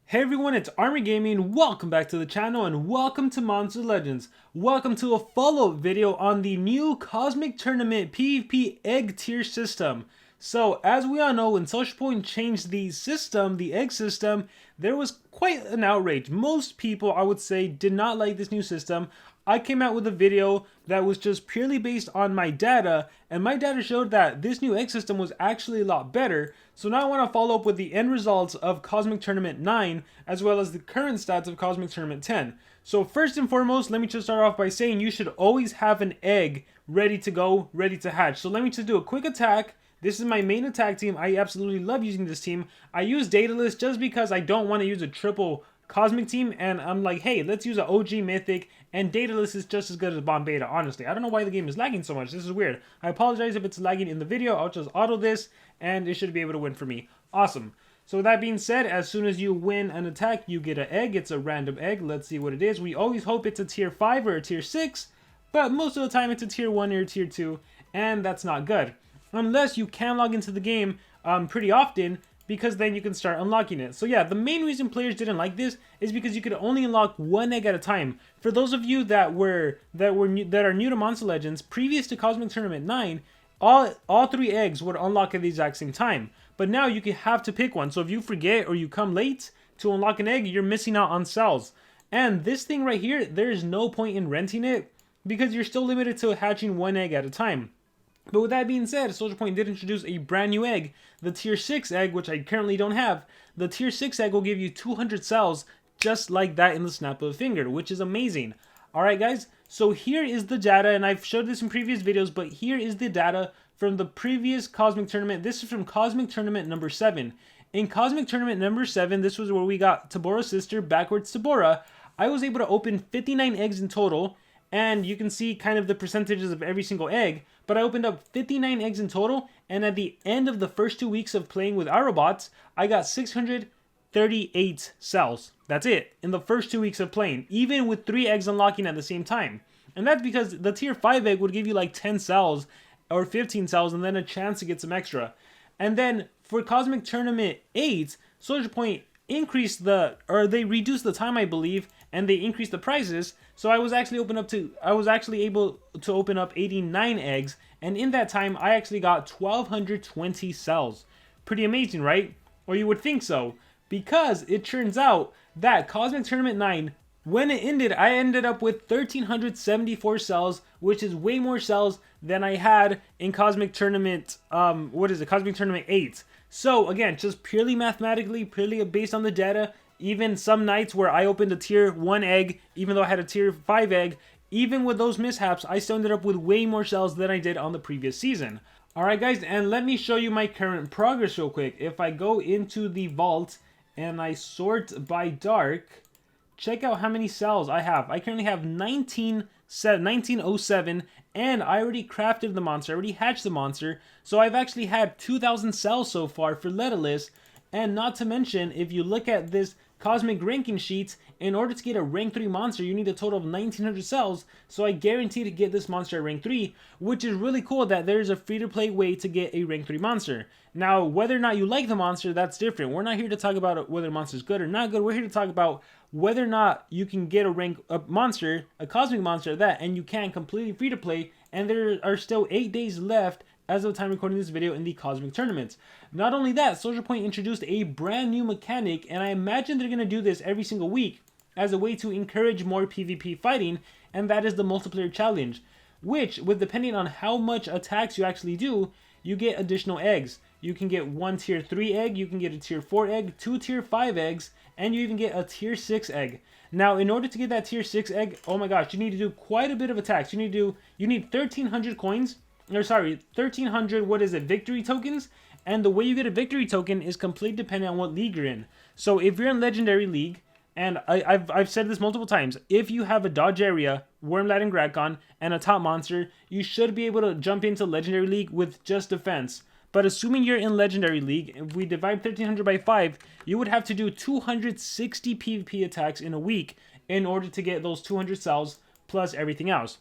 Hey everyone, it's Army Gaming. Welcome back to the channel and welcome to Monster Legends. Welcome to a follow-up video on the new Cosmic Tournament PvP egg tier system. So as we all know, when SocialPoint changed the system, the egg system, there was quite an outrage. Most people, I would say, did not like this new system. I came out with a video that was just purely based on my data, and my data showed that this new egg system was actually a lot better. So now I want to follow up with the end results of Cosmic Tournament 9, as well as the current stats of Cosmic Tournament 10. So first and foremost, let me just start off by saying you should always have an egg ready to go, ready to hatch. So let me just do a quick attack. This is my main attack team. I absolutely love using this team. I use Daedalus just because I don't want to use a triple Cosmic team, and I'm like, hey, let's use an OG Mythic, and Daedalus is just as good as Bomb Beta, honestly. I don't know why the game is lagging so much. This is weird. I apologize if it's lagging in the video. I'll just auto this, and it should be able to win for me. Awesome. So with that being said, as soon as you win an attack, you get an egg. It's a random egg. Let's see what it is. We always hope it's a tier 5 or a tier 6, but most of the time it's a tier 1 or a tier 2, and that's not good. Unless you can log into the game pretty often, because then you can start unlocking it. So yeah, the main reason players didn't like this is because you could only unlock one egg at a time. For those of you that are new to Monster Legends, previous to Cosmic Tournament 9, all three eggs would unlock at the exact same time. But now you have to pick one. So if you forget or you come late to unlock an egg, you're missing out on cells. And this thing right here, there is no point in renting it because you're still limited to hatching one egg at a time. But with that being said, SocialPoint did introduce a brand new egg, the tier 6 egg, which I currently don't have. The tier 6 egg will give you 200 cells just like that in the snap of a finger, which is amazing. Alright guys, so here is the data, and I've showed this in previous videos, but here is the data from the previous Cosmic Tournament. This is from Cosmic Tournament number 7. In Cosmic Tournament number 7, this was where we got Tabora's sister, backwards Tabora. I was able to open 59 eggs in total, and you can see kind of the percentages of every single egg, but I opened up 59 eggs in total, and at the end of the first 2 weeks of playing with our robots, I got 638 cells. That's it, in the first 2 weeks of playing, even with 3 eggs unlocking at the same time. And that's because the tier 5 egg would give you like 10 cells, or 15 cells, and then a chance to get some extra. And then for Cosmic Tournament 8, SocialPoint increased they reduced the time, I believe, and they increased the prices. So I was actually able to open up 89 eggs, and in that time I actually got 1220 cells. Pretty amazing, right? Or you would think so, because it turns out that Cosmic Tournament 9, when it ended, I ended up with 1374 cells, which is way more cells than I had in Cosmic Tournament Cosmic Tournament 8. So again, just purely mathematically, purely based on the data, even some nights where I opened a tier 1 egg, even though I had a tier 5 egg, even with those mishaps, I still ended up with way more cells than I did on the previous season. Alright guys, and let me show you my current progress real quick. If I go into the vault and I sort by dark, check out how many cells I have. I currently have 1907, and I already crafted the monster, I already hatched the monster, so I've actually had 2,000 cells so far for Daedalus. And not to mention, if you look at this Cosmic ranking sheet, in order to get a rank 3 monster, you need a total of 1900 cells, so I guarantee to get this monster at rank 3, which is really cool that there's a free-to-play way to get a rank 3 monster. Now, whether or not you like the monster, that's different. We're not here to talk about whether the monster is good or not good. We're here to talk about whether or not you can get a monster, a Cosmic monster at that, and you can completely free-to-play, and there are still 8 days left as of the time recording this video in the Cosmic Tournament. Not only that, SocialPoint introduced a brand new mechanic, and I imagine they're going to do this every single week as a way to encourage more PvP fighting, and that is the multiplayer challenge, which, with depending on how much attacks you actually do, you get additional eggs. You can get 1 tier 3 egg, you can get a tier 4 egg, 2 tier 5 eggs, and you even get a tier 6 egg. Now, in order to get that tier 6 egg, oh my gosh, you need to do quite a bit of attacks. You need 1,300 coins, 1,300, victory tokens, and the way you get a victory token is completely dependent on what league you're in. So if you're in Legendary League, and I've said this multiple times, if you have a Dodge area, Wormlad and Gradcon, and a top monster, you should be able to jump into Legendary League with just defense. But assuming you're in Legendary League, if we divide 1,300 by 5, you would have to do 260 PvP attacks in a week in order to get those 200 cells plus everything else.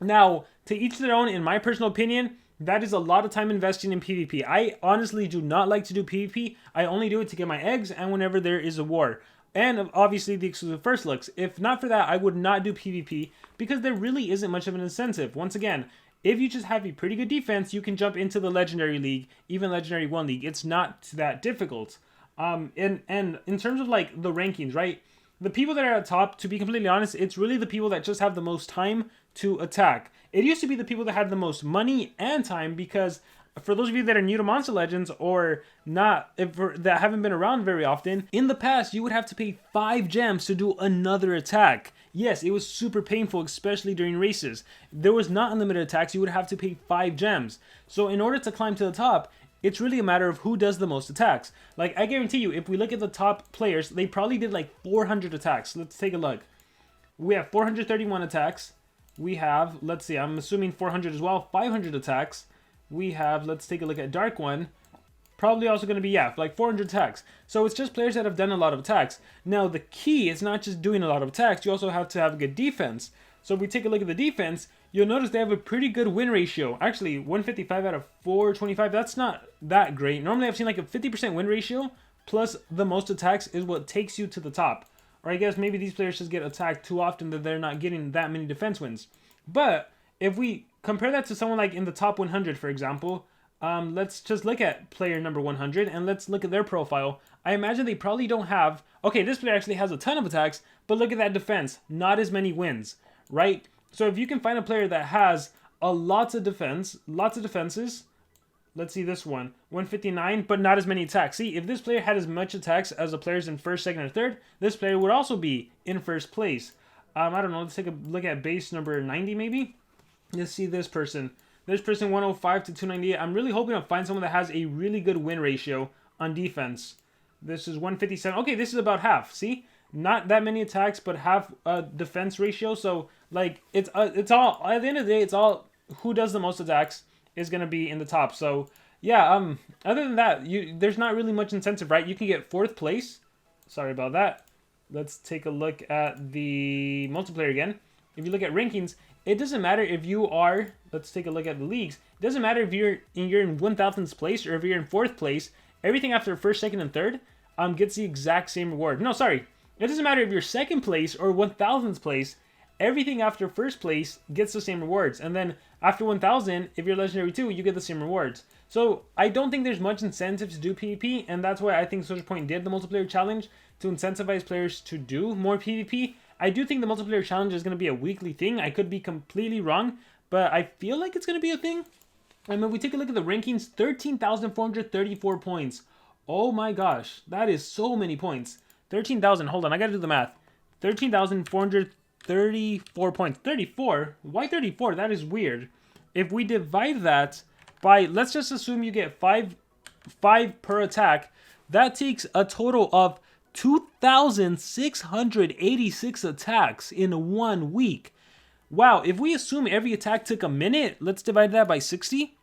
Now, to each their own, in my personal opinion, that is a lot of time investing in PvP. I honestly do not like to do PvP. I only do it to get my eggs and whenever there is a war. And obviously the exclusive first looks. If not for that, I would not do PvP because there really isn't much of an incentive. Once again, if you just have a pretty good defense, you can jump into the Legendary League, even Legendary 1 League. It's not that difficult. And in terms of like the rankings, right? The people that are at top, to be completely honest, it's really the people that just have the most time to attack. It used to be the people that had the most money and time, because for those of you that are new to Monster Legends or not, that haven't been around very often, in the past you would have to pay 5 gems to do another attack. Yes, it was super painful, especially during races. There was not unlimited attacks, you would have to pay 5 gems. So in order to climb to the top, it's really a matter of who does the most attacks. Like, I guarantee you, if we look at the top players, they probably did like 400 attacks. Let's take a look. We have 431 attacks. We have, let's see, I'm assuming 400 as well, 500 attacks. We have, let's take a look at Dark One. Probably also going to be, yeah, like 400 attacks. So it's just players that have done a lot of attacks. Now, the key is not just doing a lot of attacks. You also have to have a good defense. So if we take a look at the defense, you'll notice they have a pretty good win ratio. Actually, 155 out of 425, that's not that great. Normally, I've seen like a 50% win ratio, plus the most attacks is what takes you to the top. Or I guess maybe these players just get attacked too often that they're not getting that many defense wins. But if we compare that to someone like in the top 100, for example, let's just look at player number 100 and let's look at their profile. I imagine they probably don't have... Okay, this player actually has a ton of attacks, but look at that defense. Not as many wins, right? So if you can find a player that has lots of defenses, let's see this one, 159, but not as many attacks. See, if this player had as much attacks as the players in first, second, or third, this player would also be in first place. I don't know, let's take a look at base number 90 maybe. Let's see this person. This person 105 to 298. I'm really hoping to find someone that has a really good win ratio on defense. This is 157. Okay, this is about half. See? Not that many attacks, but half defense ratio. So, like, it's all, at the end of the day, it's all who does the most attacks is going to be in the top. So, yeah, other than that, there's not really much incentive, right? You can get 4th place. Sorry about that. Let's take a look at the multiplayer again. If you look at rankings, it doesn't matter if you are, let's take a look at the leagues. It doesn't matter if you're in 1000th place or if you're in 4th place. Everything after 1st, 2nd, and 3rd gets the exact same reward. No, sorry. It doesn't matter if you're 2nd place or 1000th place. Everything after 1st place gets the same rewards. And then after 1000, if you're Legendary 2, you get the same rewards. So I don't think there's much incentive to do PvP, and that's why I think SocialPoint did the multiplayer challenge to incentivize players to do more PvP. I do think the multiplayer challenge is going to be a weekly thing. I could be completely wrong, but I feel like it's going to be a thing. And when we take a look at the rankings, 13,434 points. Oh my gosh, that is so many points. 13,000, hold on, I got to do the math. 13,434 points. 34? Why 34? That is weird. If we divide that by, let's just assume you get 5 per attack, that takes a total of 2,686 attacks in 1 week. Wow, if we assume every attack took a minute, let's divide that by 60.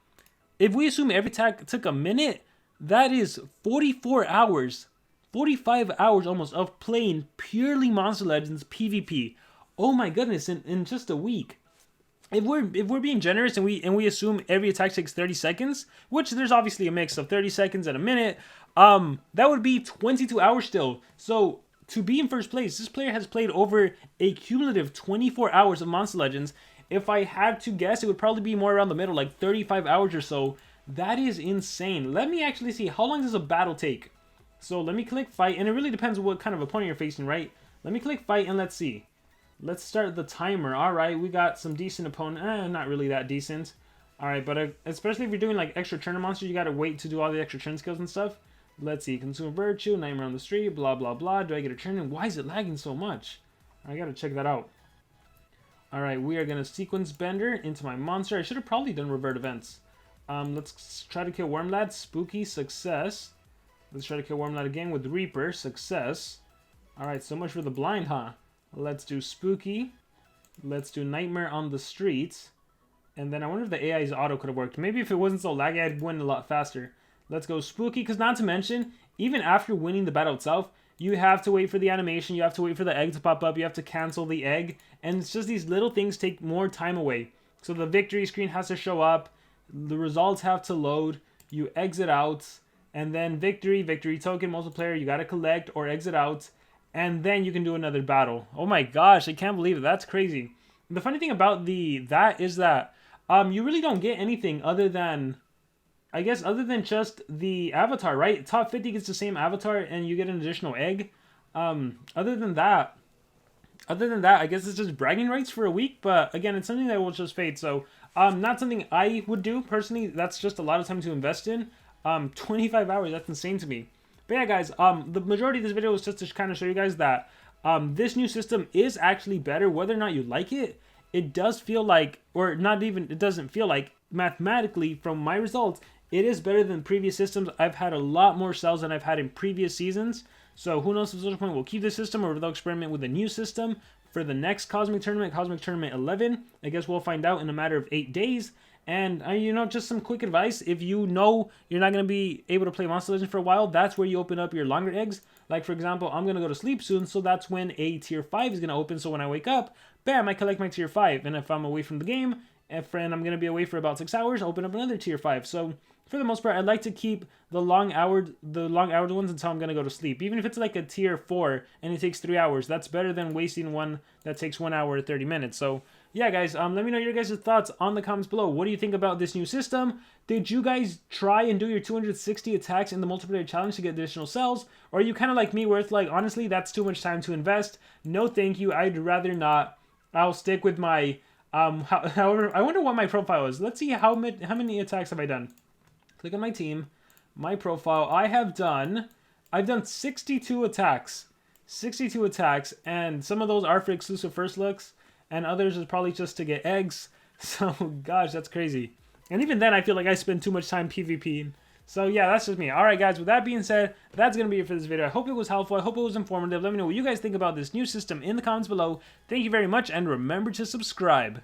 If we assume every attack took a minute, that is 44 hours, 45 hours almost of playing purely Monster Legends PvP. Oh my goodness, in just a week. If we're being generous and we assume every attack takes 30 seconds, which there's obviously a mix of 30 seconds and a minute, that would be 22 hours still. So to be in first place, this player has played over a cumulative 24 hours of Monster Legends. If I had to guess, it would probably be more around the middle, like 35 hours or so. That is insane. Let me actually see, how long does a battle take? So let me click fight, and it really depends on what kind of opponent you're facing, right? Let me click fight and let's see. Let's start the timer. Alright, we got some decent opponent. Not really that decent. Alright, but especially if you're doing like extra turn monsters, you gotta wait to do all the extra turn skills and stuff. Let's see. Consume Virtue, Nightmare on the Street, blah, blah, blah. Do I get a turn? And why is it lagging so much? I gotta check that out. Alright, we are gonna Sequence Bender into my monster. I should have probably done Revert Events. Let's try to kill Wormlad. Spooky, success. Let's try to kill Wormlad again with Reaper, success. Alright, so much for the blind, huh? Let's do Spooky. Let's do Nightmare on the Street. And then I wonder if the AI's auto could have worked. Maybe if it wasn't so laggy, I'd win a lot faster. Let's go Spooky, because not to mention, even after winning the battle itself, you have to wait for the animation, you have to wait for the egg to pop up, you have to cancel the egg, and it's just these little things take more time away. So the victory screen has to show up, the results have to load, you exit out, and then victory token multiplayer, you gotta collect or exit out. and then you can do another battle. Oh my gosh, I can't believe it. That's crazy. The funny thing about that is that you really don't get anything other than, I guess, other than just the avatar, right? Top 50 gets the same avatar and you get an additional egg. Other than that, I guess it's just bragging rights for a week. But again, it's something that will just fade. So not something I would do personally. That's just a lot of time to invest in. 25 hours, that's insane to me. But yeah, guys, the majority of this video is just to kind of show you guys that this new system is actually better. Whether or not you like it, it does feel like, or not even, it doesn't feel like, mathematically from my results, it is better than previous systems. I've had a lot more sales than I've had in previous seasons. So who knows if SocialPoint will keep this system or they'll experiment with a new system for the next Cosmic Tournament, Cosmic Tournament 11. I guess we'll find out in a matter of 8 days. And, you know, just some quick advice. If you know you're not going to be able to play Monster Legends for a while, that's where you open up your longer eggs. Like, for example, I'm going to go to sleep soon, so that's when a tier 5 is going to open. So when I wake up, bam, I collect my tier 5. And if I'm away from the game, and I'm going to be away for about 6 hours, open up another tier 5. So for the most part, I like to keep the long-houred ones until I'm going to go to sleep. Even if it's like a tier 4 and it takes 3 hours, that's better than wasting one that takes 1 hour or 30 minutes. So yeah, guys, let me know your guys' thoughts on the comments below. What do you think about this new system? Did you guys try and do your 260 attacks in the multiplayer challenge to get additional cells? Or are you kind of like me where it's like, honestly, that's too much time to invest? No, thank you. I'd rather not. I'll stick with my, however, I wonder what my profile is. Let's see how many attacks have I done. Click on my team, my profile. I've done 62 attacks. 62 attacks, and some of those are for exclusive first looks, and others is probably just to get eggs. So, gosh, that's crazy. And even then, I feel like I spend too much time PvPing. So, yeah, that's just me. Alright, guys, with that being said, that's going to be it for this video. I hope it was helpful. I hope it was informative. Let me know what you guys think about this new system in the comments below. Thank you very much, and remember to subscribe.